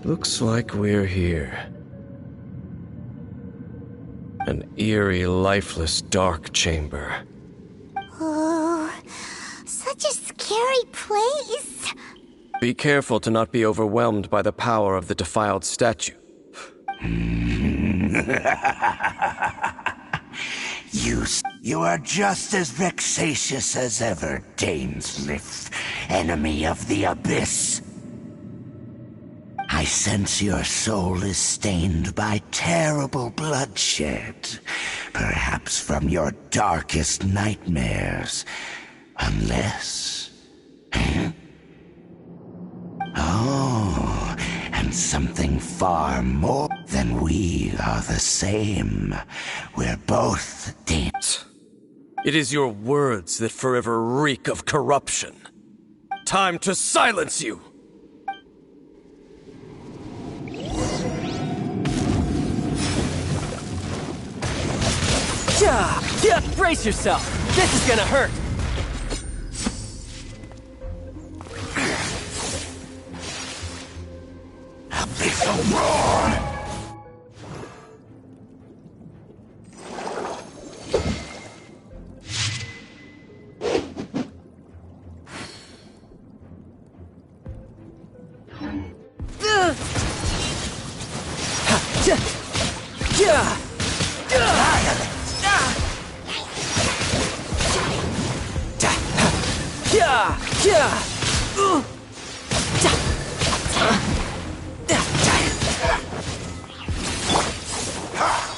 Looks like we're here. An eerie, lifeless, dark chamber. Oh, such a scary place. Be careful to not be overwhelmed by the power of the defiled statue. You are just as vexatious as ever, Dainsmith, enemy of the Abyss. I sense your soul is stained by terrible bloodshed, perhaps from your darkest nightmares, unless... Oh, and something far more than we are the same. We're both Dains. It is your words that forever reek of corruption. Time to silence you! Yeah, brace yourself. This is gonna hurt. Abyssal roar!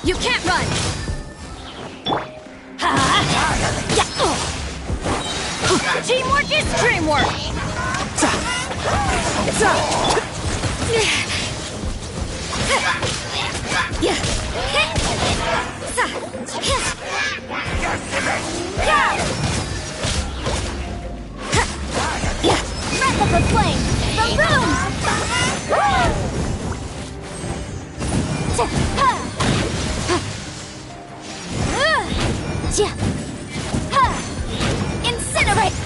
You can't run! Teamwork is dreamwork! Wrap up a flame! The boom! Incinerate!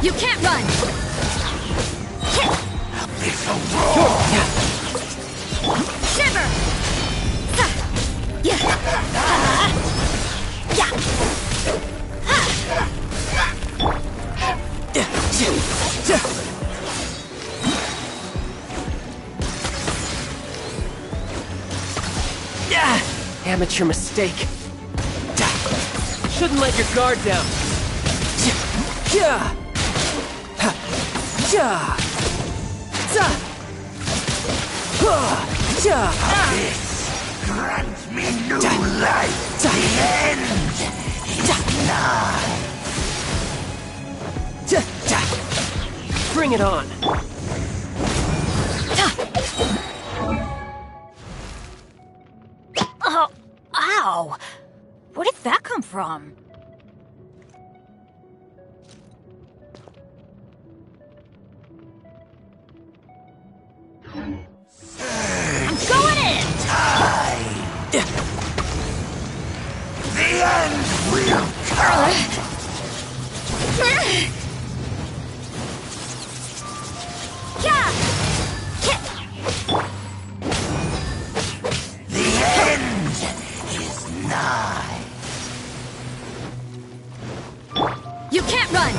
You can't run! Shiver! Amateur mistake. Shouldn't let your guard down. Abyss, grant me new life. The end is nigh. Bring it on. Oh, ow! Where did that come from? I'm going in! The end will come. The end is nigh. You can't run!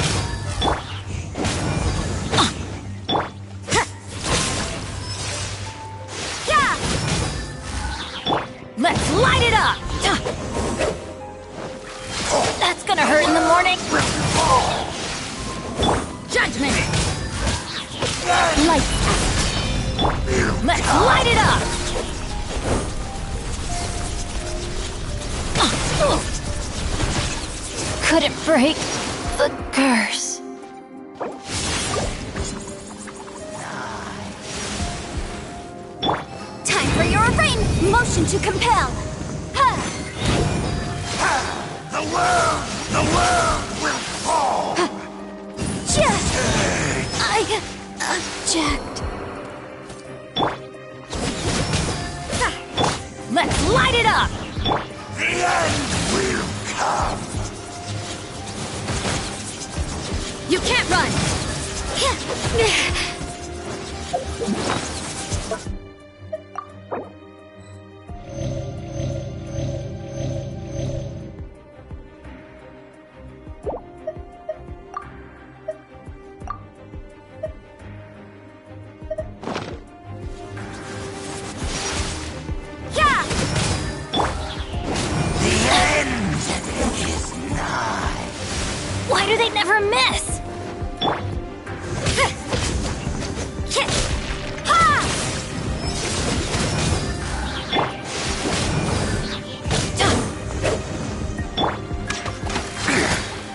Let's light it up! That's gonna hurt in the morning! Judgment! Light! Let's light it up! Couldn't break the curse. Time for your reign! Motion to compel! The world will fall! I object. Let's light it up! The end will come! You can't run! Why do they never miss?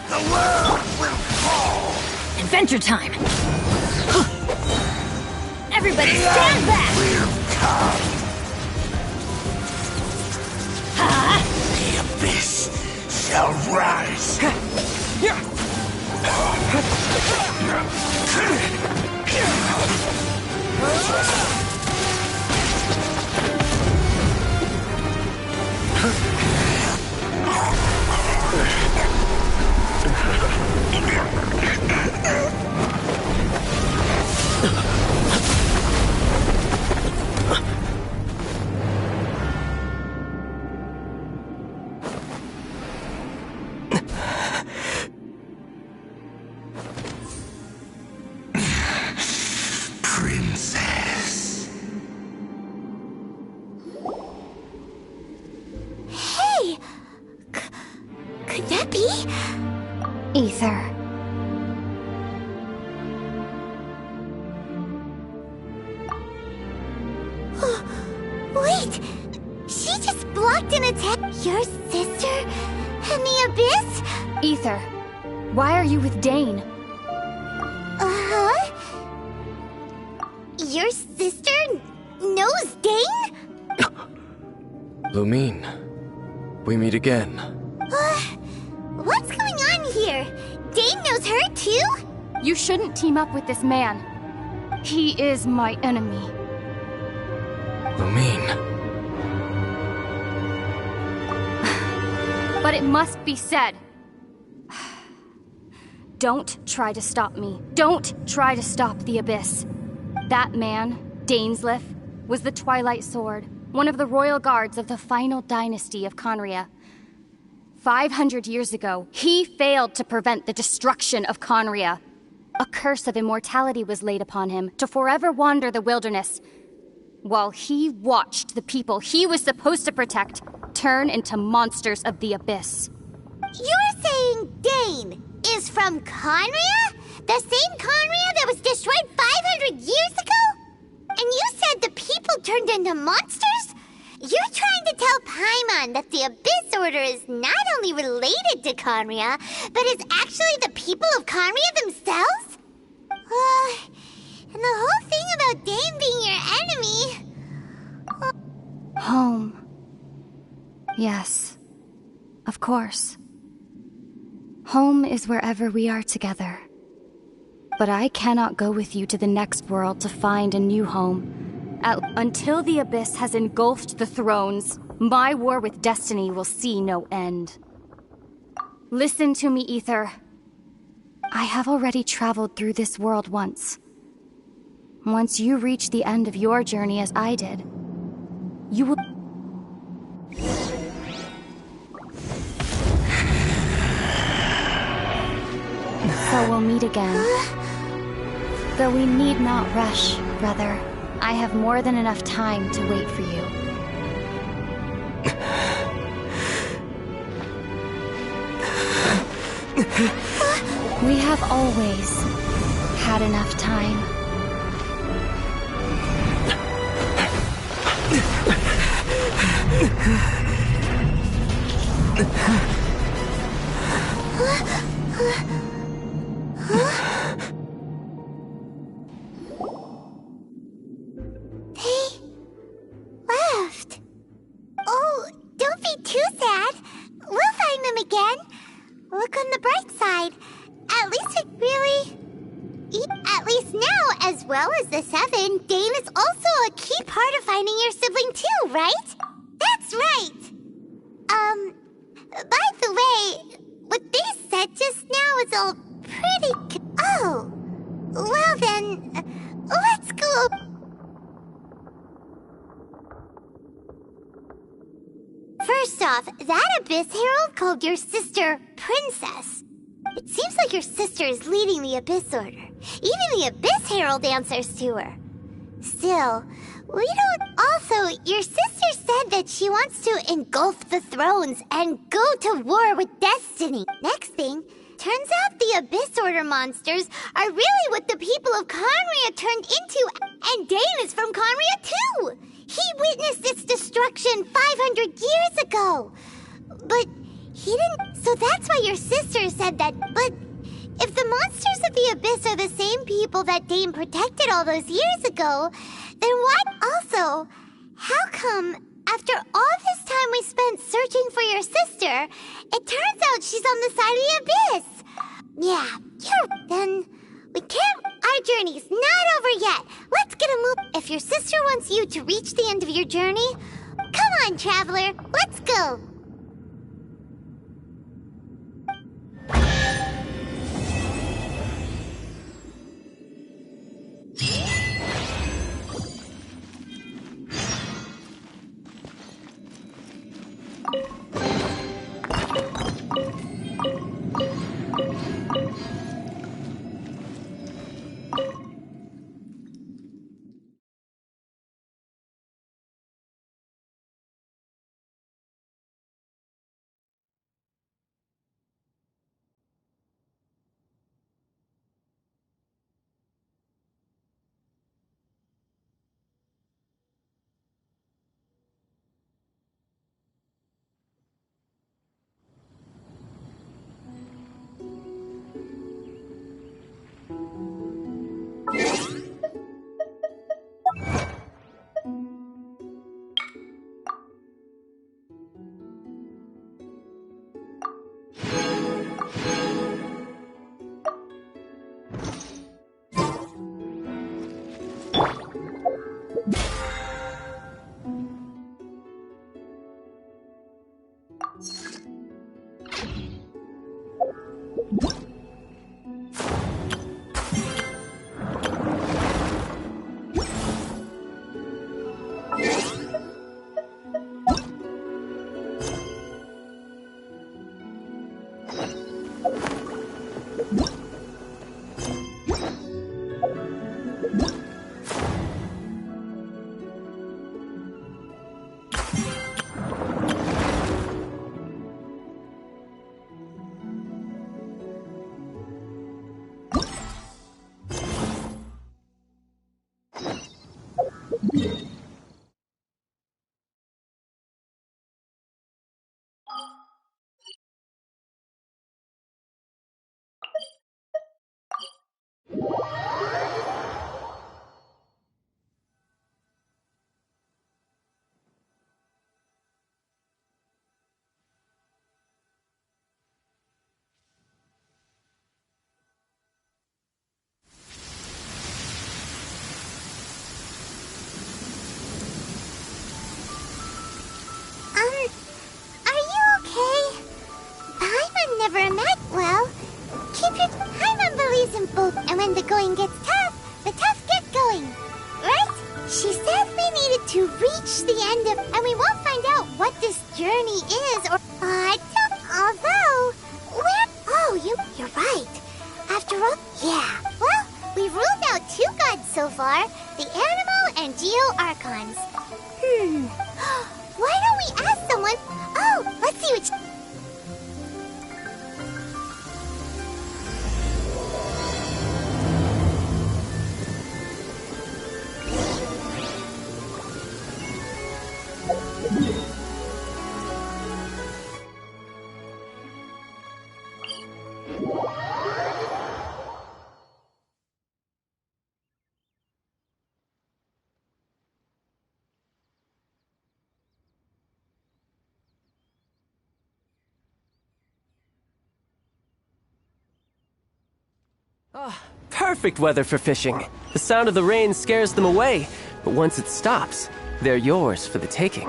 The world will fall! Adventure time! Everybody stand back! Will come! The abyss shall rise! Princess. Hey! Could that be? Ether. Wait! She just blocked an attack! Your sister? And the Abyss? Ether, why are you with Dane? Uh-huh? Your sister knows Dane? Lumine, we meet again. What's going on here? Dane knows her too? You shouldn't team up with this man. He is my enemy. Lumine. But it must be said. Don't try to stop me. Don't try to stop the Abyss. That man, Dainsleif, was the Twilight Sword, one of the royal guards of the final dynasty of Conria. 500 years ago, he failed to prevent the destruction of Conria. A curse of immortality was laid upon him to forever wander the wilderness, while he watched the people he was supposed to protect turn into monsters of the Abyss. You're saying Dane is from Conria? The same Conria that was destroyed 500 years ago? And you said the people turned into monsters? You're trying to tell Paimon that the Abyss Order is not only related to Conria, but is actually the people of Conria themselves? And the whole thing about Dane being your enemy... Home. Yes. Of course. Home is wherever we are together. But I cannot go with you to the next world to find a new home. Until the Abyss has engulfed the thrones, my war with destiny will see no end. Listen to me, Ether. I have already traveled through this world once. Once you reach the end of your journey as I did, you will... So we'll meet again. Though we need not rush, brother. I have more than enough time to wait for you. We have always had enough time. They left. Oh, don't be too sad. We'll find them again. Look on the bright side. At least it really... At least now, as well as the Seven, Dane is also a key part of finding your sibling too, right? That's right. By the way, what they said just now is all pretty... Oh, well then. off, that Abyss Herald called your sister Princess. It seems like your sister is leading the Abyss Order. Even the Abyss Herald answers to her. Still, we don't... Also, your sister said that she wants to engulf the thrones and go to war with Destiny. Next thing, turns out the Abyss Order monsters are really what the people of Conria turned into, and Dane is from Conria too! He witnessed its destruction 500 years ago! But he didn't... So that's why your sister said that, but... If the monsters of the Abyss are the same people that Dane protected all those years ago, then what? Also, how come, after all this time we spent searching for your sister, it turns out she's on the side of the Abyss? Yeah, then we can't... Our journey's not over yet. Let's get a move. If your sister wants you to reach the end of your journey, come on, traveler, let's go. And when the going gets tough, the tough get going. Right? She said we needed to reach the end of... And we won't find out what this journey is or... although... You're right. After all... Yeah. Well, we've ruled out two gods so far. The Animal and Geo Archons. Why don't we ask someone... Oh, let's see what... Perfect weather for fishing. The sound of the rain scares them away, but once it stops, they're yours for the taking.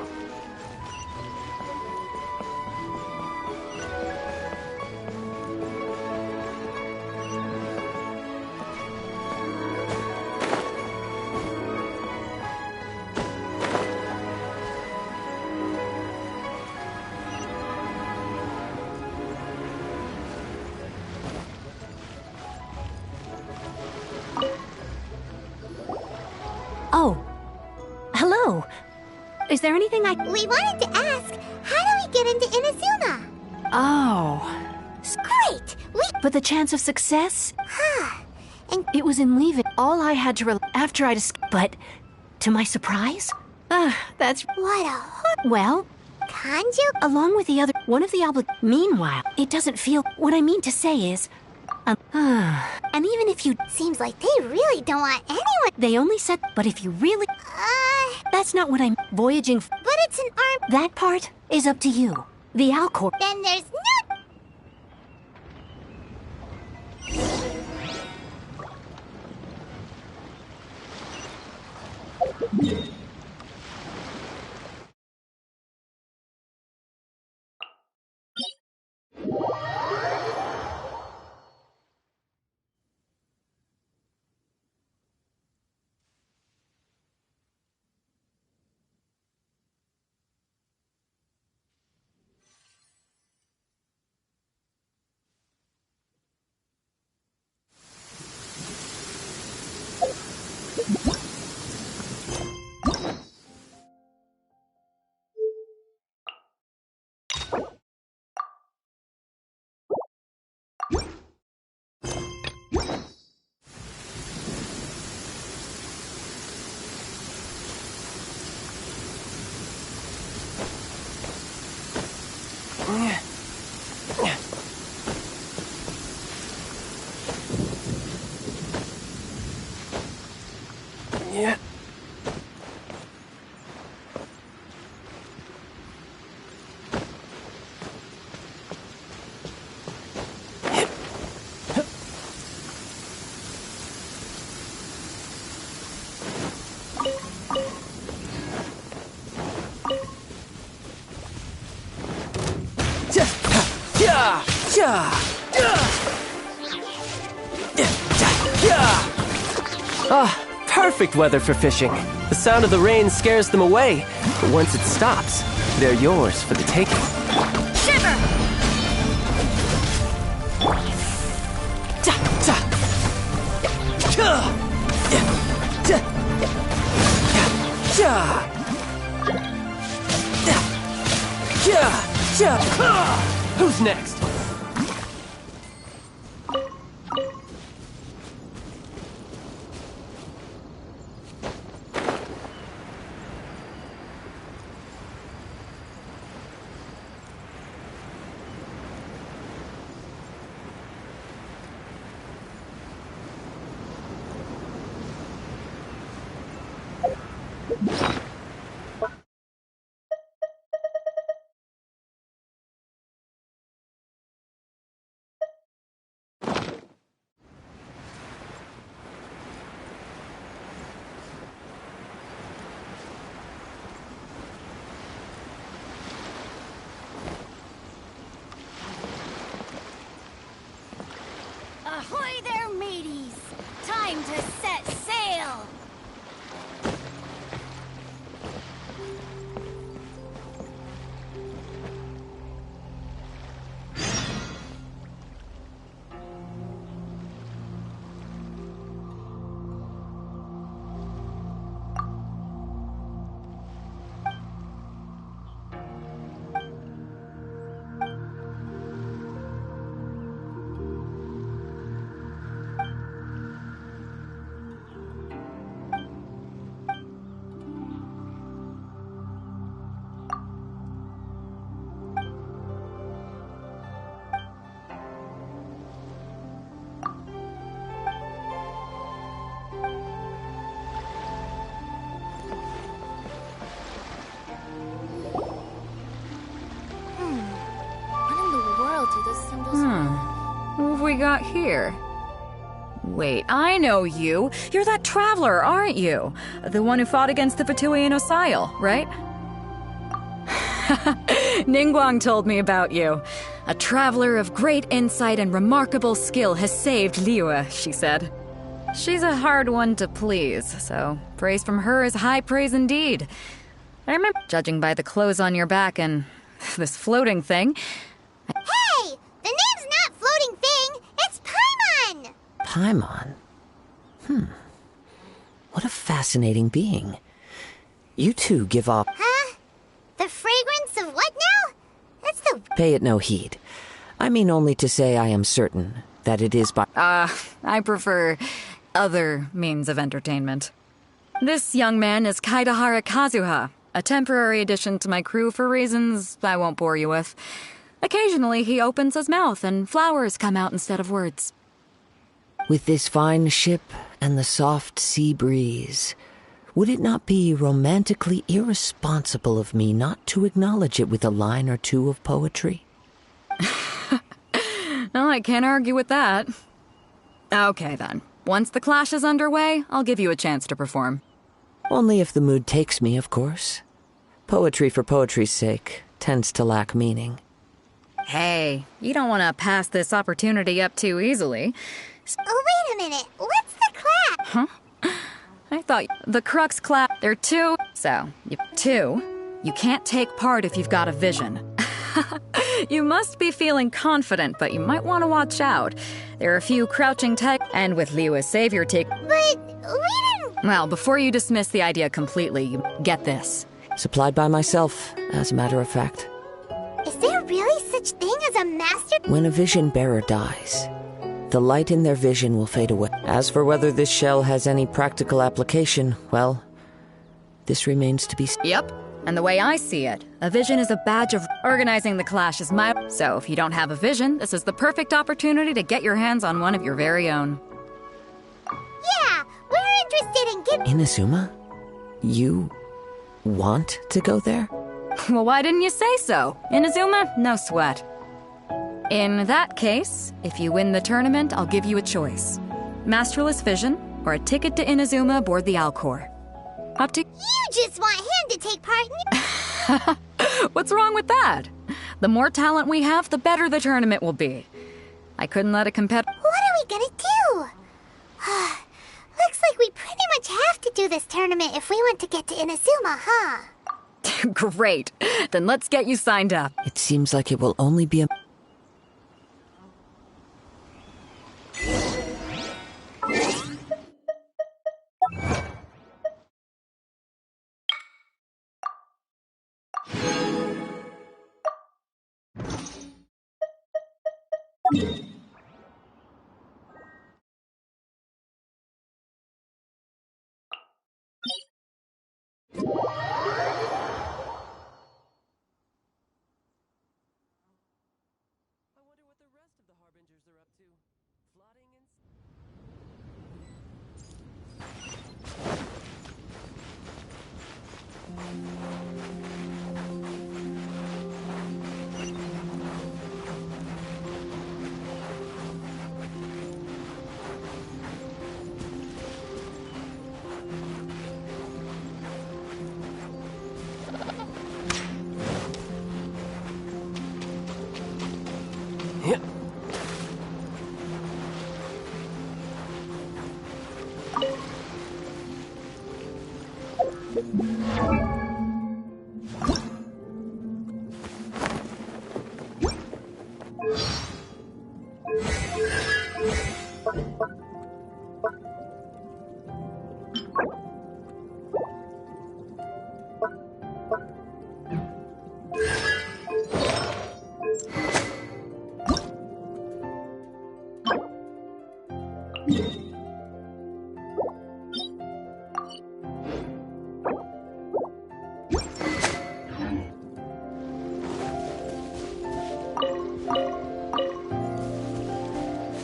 Is there anything I... We wanted to ask, how do we get into Inazuma? Oh. Great! But the chance of success? And It was in leaving. All I had to after I'd but to my surprise? That's... what a Well, Kanju? along with the other... One of the Meanwhile, it doesn't feel... What I mean to say is... and even if you... Seems like they really don't want anyone. They only said... But if you really... That's not what I'm... Voyaging... But it's an arm. That part is up to you. The Alcor... Then there's no. Yeah. Perfect weather for fishing. The sound of the rain scares them away, but once it stops, they're yours for the taking. Shiver! Who's next? Ahoy there, mateys! Time to set sail! What have we got here? Wait, I know you. You're that traveler, aren't you? The one who fought against the Fatui and Osail, right? Ningguang told me about you. A traveler of great insight and remarkable skill has saved Liyue, she said. She's a hard one to please, so praise from her is high praise indeed. I remember, judging by the clothes on your back and this floating thing. Hey! The name's not Floating Thing! It's Paimon! Paimon? What a fascinating being. You two give off... Huh? Pay it no heed. I mean only to say I am certain that it is by— I prefer other means of entertainment. This young man is Kaidahara Kazuha, a temporary addition to my crew for reasons I won't bore you with. Occasionally he opens his mouth and flowers come out instead of words. With this fine ship and the soft sea breeze, would it not be romantically irresponsible of me not to acknowledge it with a line or two of poetry? No, I can't argue with that. Okay then. Once the clash is underway, I'll give you a chance to perform. Only if the mood takes me, of course. Poetry for poetry's sake tends to lack meaning. Hey, you don't want to pass this opportunity up too easily. Oh, wait a minute. What's the clap? Huh? I thought the Crux clap. There are two. So, you can't take part if you've got a vision. You must be feeling confident, but you might want to watch out. There are a few crouching tech, and with Liu's savior take. But we didn't. Well, before you dismiss the idea completely, get this. Supplied by myself, as a matter of fact. Is there really such thing as a master? When a vision bearer dies, the light in their vision will fade away. As for whether this shell has any practical application, well, this remains to be seen. Yep. And the way I see it, a vision is a badge of organizing the clash is my. So if you don't have a vision, this is the perfect opportunity to get your hands on one of your very own. Yeah, we're interested in getting. Inazuma? You want to go there? Well, why didn't you say so? Inazuma, no sweat. In that case, if you win the tournament, I'll give you a choice. Masterless vision, or a ticket to Inazuma aboard the Alcor. Up to— You just want him to take part in. What's wrong with that? The more talent we have, the better the tournament will be. I couldn't let a competitor— What are we gonna do? Looks like we pretty much have to do this tournament if we want to get to Inazuma, huh? Great. Then let's get you signed up. It seems like it will only be a—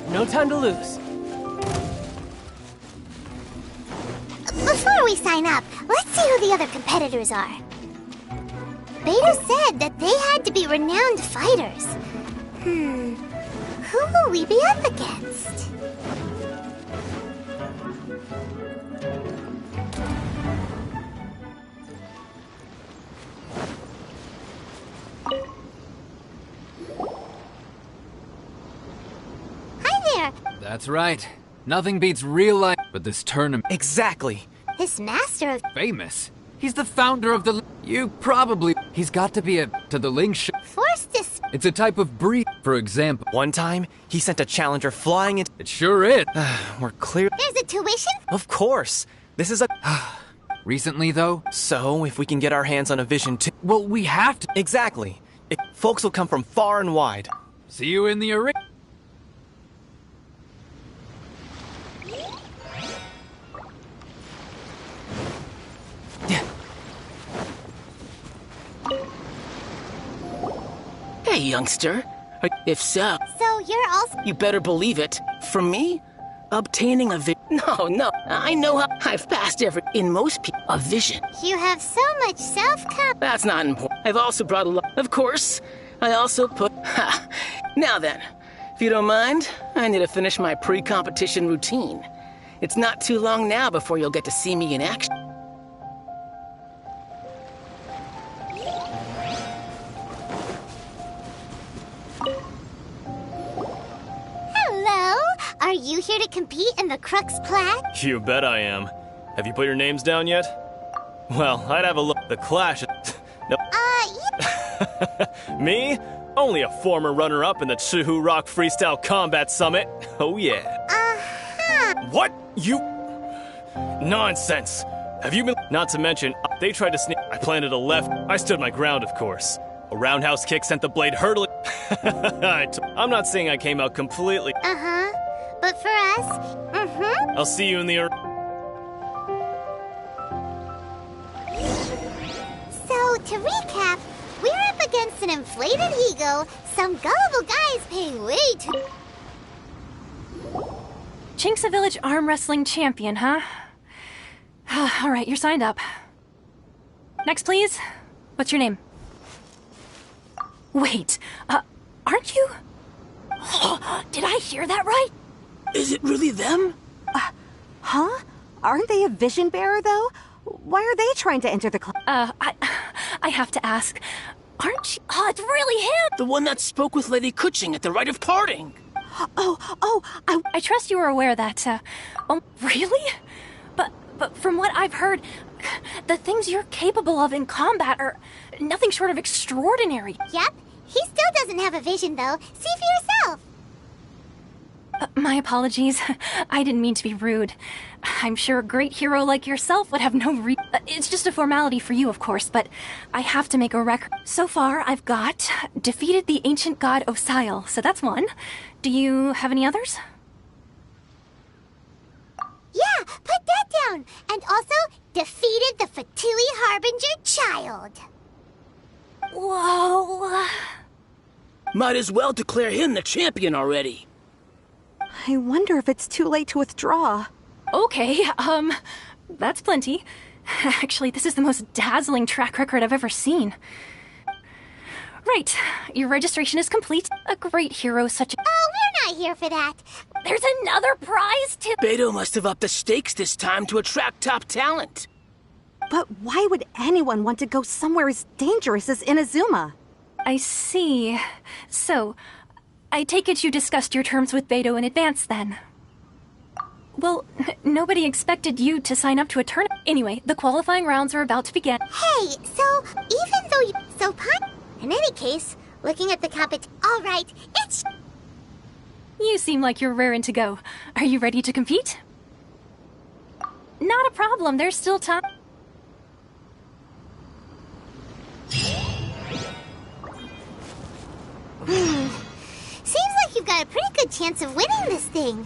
No time to lose. Before we sign up, let's see who the other competitors are. Beto said that they had to be renowned fighters. Who will we be up against? Hi there. That's right. Nothing beats real life, but this tournament. Exactly. This master of Famous. He's the founder of the. You probably. He's got to be to the Ling Sh. Force dis. It's a type of breed, for example. One time, he sent a challenger flying into. It sure is. We're clear. There's a tuition? Of course. This is a. Recently, though. So, if we can get our hands on a vision too. Well, we have to. Exactly. Folks will come from far and wide. See you in the arena. Hey, youngster. If so, So you're also... you better believe it. For me, obtaining a No, I know how I've passed in most people, a vision. You have so much self-confidence. That's not important. I've also brought a lot. Of course, I also put... Ha! Now then, if you don't mind, I need to finish my pre-competition routine. It's not too long now before you'll get to see me in action. Hello? Are you here to compete in the Crux Plat? You bet I am. Have you put your names down yet? Well, I'd have a look. The Clash. No. Yeah. Me? Only a former runner-up in the Chihu Rock Freestyle Combat Summit. Oh yeah. Uh-huh. What? You... Nonsense. Have you been... Not to mention, they tried to sneak... I planted a left. I stood my ground, of course. A roundhouse kick sent the blade hurtling... I'm not saying I came out completely... Uh-huh. But for us, I'll see you in the... So, to recap, we're up against an inflated ego, some gullible guys paying way too... Chinksa Village arm wrestling champion, huh? All right, you're signed up. Next, please. What's your name? Wait, aren't you? Did I hear that right? Is it really them? Huh? Aren't they a vision bearer, though? Why are they trying to enter the club? I have to ask. Aren't you? Oh, it's really him! The one that spoke with Lady Kuching at the rite of parting. I trust you were aware that, really? But from what I've heard, the things you're capable of in combat are nothing short of extraordinary. Yep. He still doesn't have a vision, though. See for yourself. My apologies. I didn't mean to be rude. I'm sure a great hero like yourself would have no It's just a formality for you, of course, but I have to make a record. So far, I've got defeated the ancient god Osile, so that's one. Do you have any others? Yeah, put that down. And also, defeated the Fatui Harbinger child. Whoa. Might as well declare him the champion already. I wonder if it's too late to withdraw. Okay, that's plenty. Actually, this is the most dazzling track record I've ever seen. Right, your registration is complete. A great hero such a... Oh, we're not here for that. There's another prize to... Beto must have upped the stakes this time to attract top talent. But why would anyone want to go somewhere as dangerous as Inazuma? I see. So, I take it you discussed your terms with Beto in advance, then? Well, nobody expected you to sign up to a tournament. Anyway, the qualifying rounds are about to begin. Hey, so, even though you... So, in any case, looking at the All right, it's... You seem like you're raring to go. Are you ready to compete? Not a problem, there's still time. Seems like you've got a pretty good chance of winning this thing.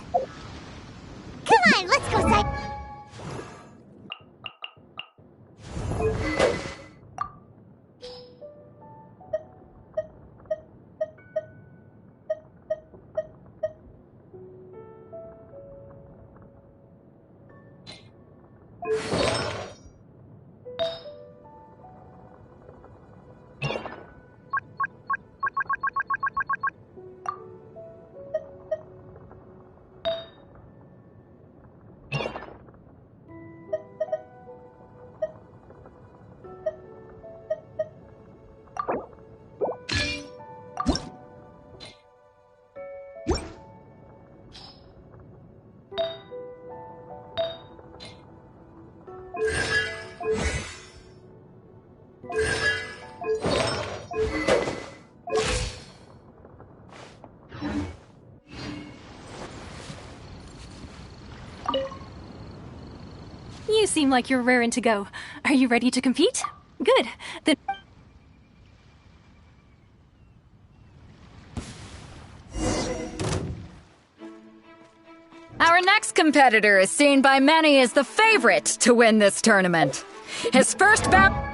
Come on, let's go side. You seem like you're raring to go. Are you ready to compete? Good. Then... Our next competitor is seen by many as the favorite to win this tournament. His first bout.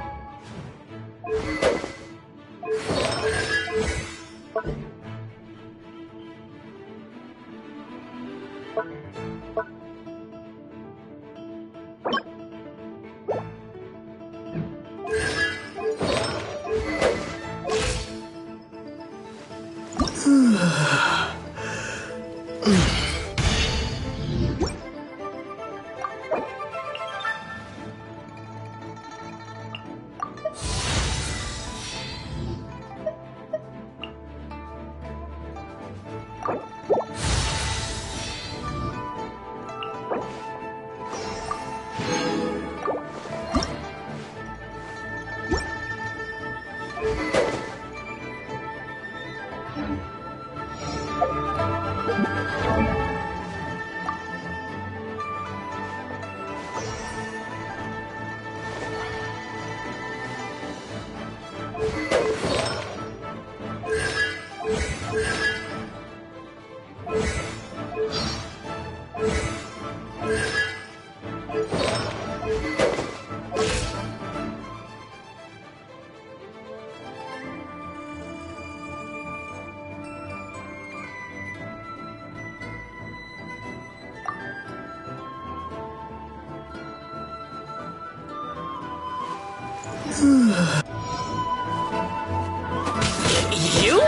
You?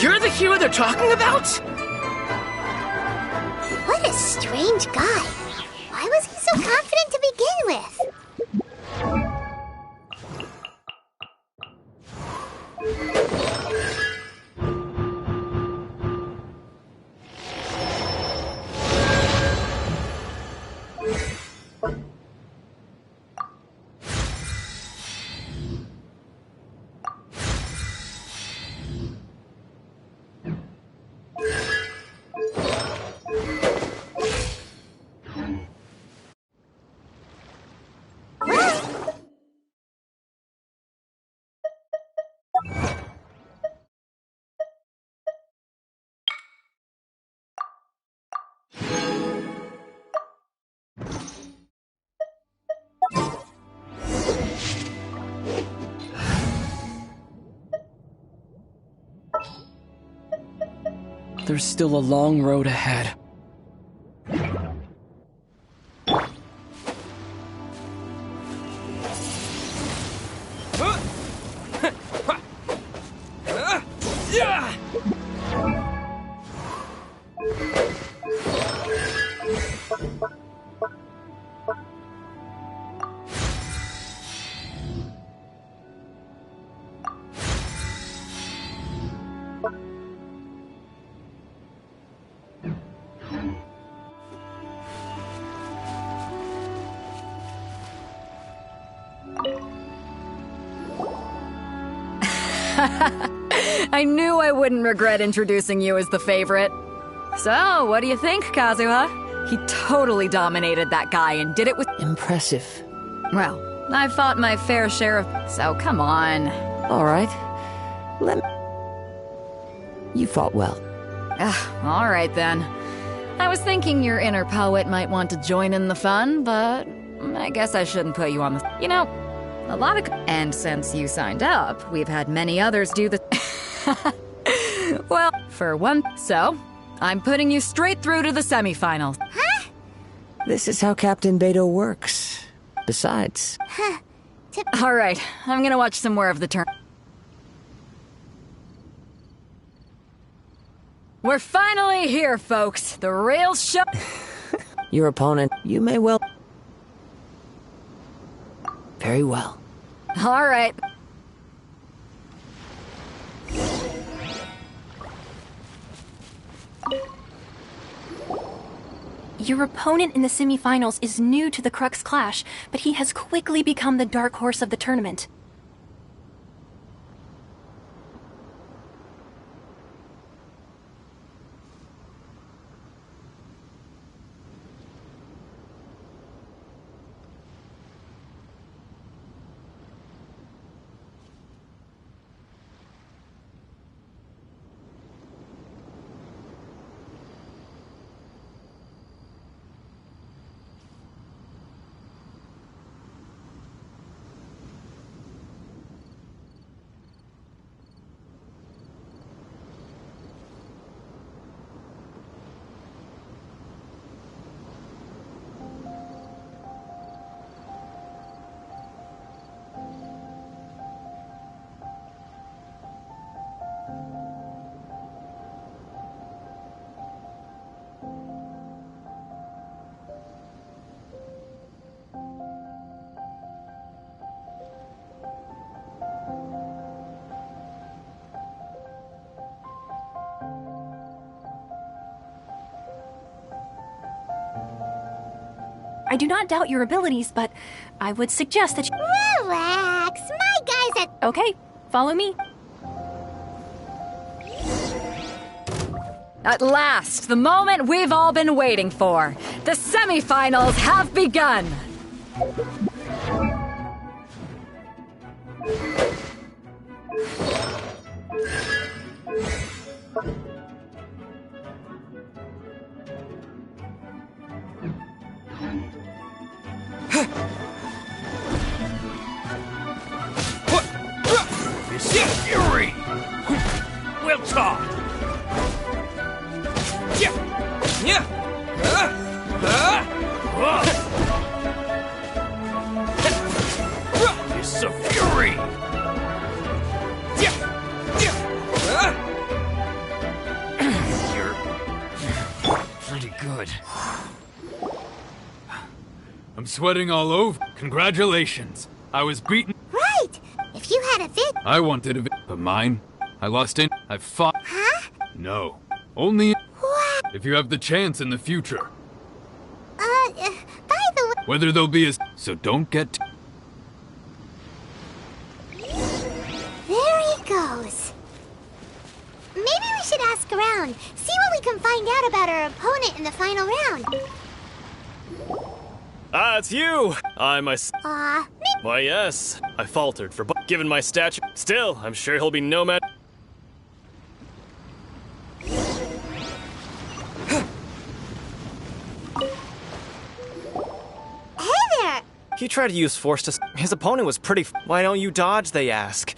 You're the hero they're talking about? What a strange guy. Why was he so confident to begin with? There's still a long road ahead. I knew I wouldn't regret introducing you as the favorite. So, what do you think, Kazuha? He totally dominated that guy and did it with... Impressive. Well, I've fought my fair share of... So, come on. All right. You fought well. All right, then. I was thinking your inner poet might want to join in the fun, but I guess I shouldn't put you on the... You know, a lot of... And since you signed up, we've had many others do the... Well, for one... So, I'm putting you straight through to the semifinals. Huh? This is how Captain Beto works. Besides... Huh. All right, I'm gonna watch some more of the turn. We're finally here, folks. The real show... Your opponent, you may well... Very well. All right. Your opponent in the semifinals is new to the Crux Clash, but he has quickly become the dark horse of the tournament. I do not doubt your abilities, but I would suggest that you... Relax. My guys at... Okay, follow me. At last, the moment we've all been waiting for. The semifinals have begun. Fury! We'll talk! It's a fury! You're pretty good. I'm sweating all over. Congratulations. I was beaten. Right! If you had a fit... I wanted a but mine. I lost in. I've fought. Huh? No. Only What? if you have the chance in the future. By the way... Whether there'll be a... So don't get... There he goes. Maybe we should ask around, see what we can find out about our opponent in the final round. Ah, it's you! Me? Why, yes. I faltered for given my stature. Still, I'm sure he'll be no match. Hey there! He tried to use force to... His opponent was pretty... Why don't you dodge, they ask.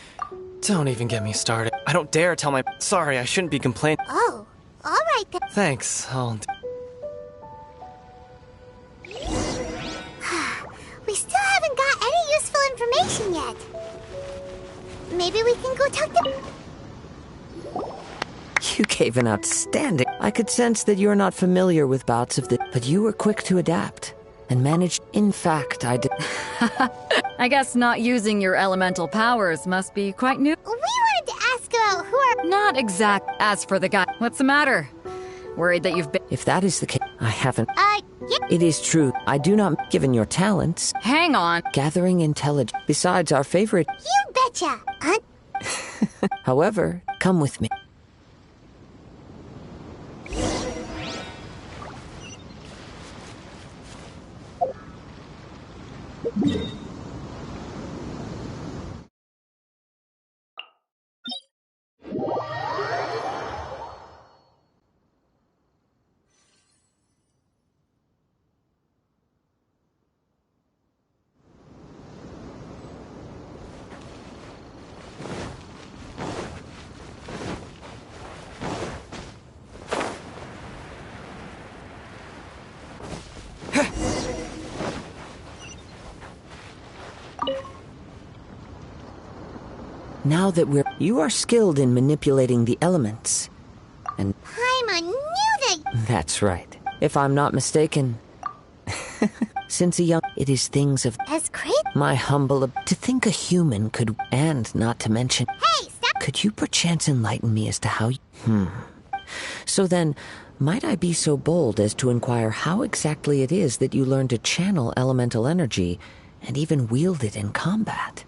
Don't even get me started. I don't dare tell my... Sorry, I shouldn't be complaining. Oh, alright then. Thanks, We still haven't got any useful information yet. Maybe we can go talk to... You gave an outstanding... I could sense that you're not familiar with bouts of the... But you were quick to adapt and managed... In fact, I did... I guess not using your elemental powers must be quite new. We wanted to ask about who are... Not exact. As for the guy, what's the matter? Worried that you've been... If that is the case, I haven't... Yeah. It is true. I do not... Given your talents... Hang on. Gathering intelligence. Besides our favorite... You betcha. However, come with me. Now that you are skilled in manipulating the elements. And Paimon knew that... That's right. If I'm not mistaken. Since a young... It is things of... As great... My humble... To think a human could... And not to mention... Hey, stop... Could you perchance enlighten me as to how... So then, might I be so bold as to inquire how exactly it is that you learned to channel elemental energy and even wield it in combat?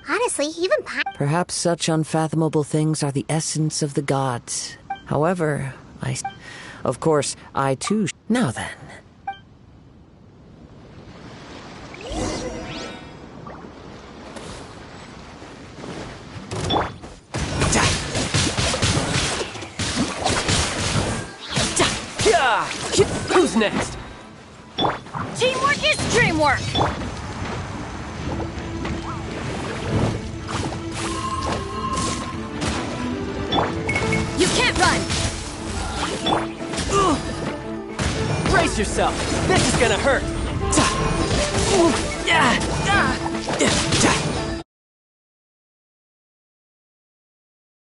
Honestly, even Perhaps such unfathomable things are the essence of the gods. However, of course, I too. Now then. Who's next? Teamwork is dreamwork! You can't run! Brace yourself! This is gonna hurt!